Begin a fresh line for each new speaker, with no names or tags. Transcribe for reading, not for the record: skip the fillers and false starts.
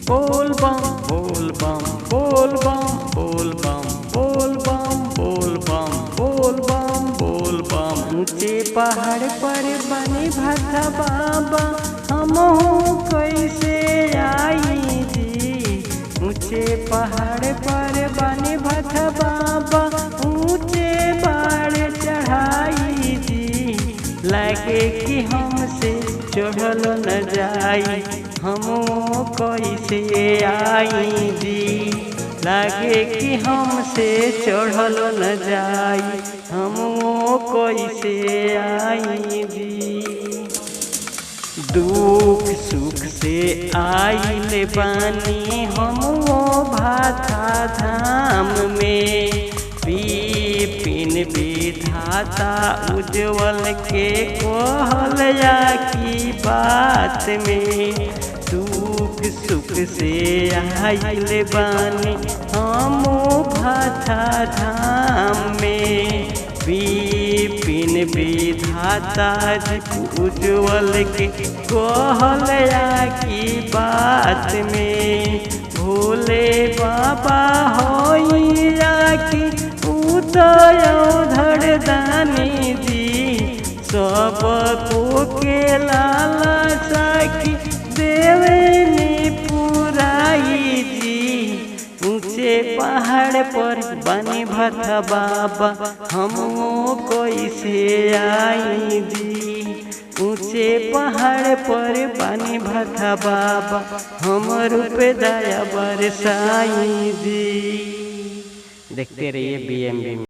बोल बम बोल बम बोल बम बोल बम बोल बम बोल बम बोल बम बोल बम। ऊंचे पहाड़ पर बने भथा बाबा हमहू कैसे आई जी। ऊंचे पहाड़ पर बने भथा बाबा ऊंचे बाड़ चढ़ाई जी। लगे कि हमसे चढ़ल न जाई हम कैसे आई जी। लगे कि हमसे चढ़ल न जाई हम कैसे आई जी। दुख सुख से आइल बानी हम भाथा धाम में। विपिन विधाता उज्जवल के कहलया की बात में। दुख सुख से आइल बानी हम भाथा धाम में। विपिन विधाता उज्जवल के कहलया की बात में। भोले बाबा होइया की उदय धड़दानी जी। सब को के लालसा की देवनी पुराई जी। ऊंचे पहाड़ पर बने भथा बाबा हम कैसे आई जी। ऊंचे पहाड़ पर बने भथा बाबा हमर पे दया बरसाई जी। देखते रहिए BMB।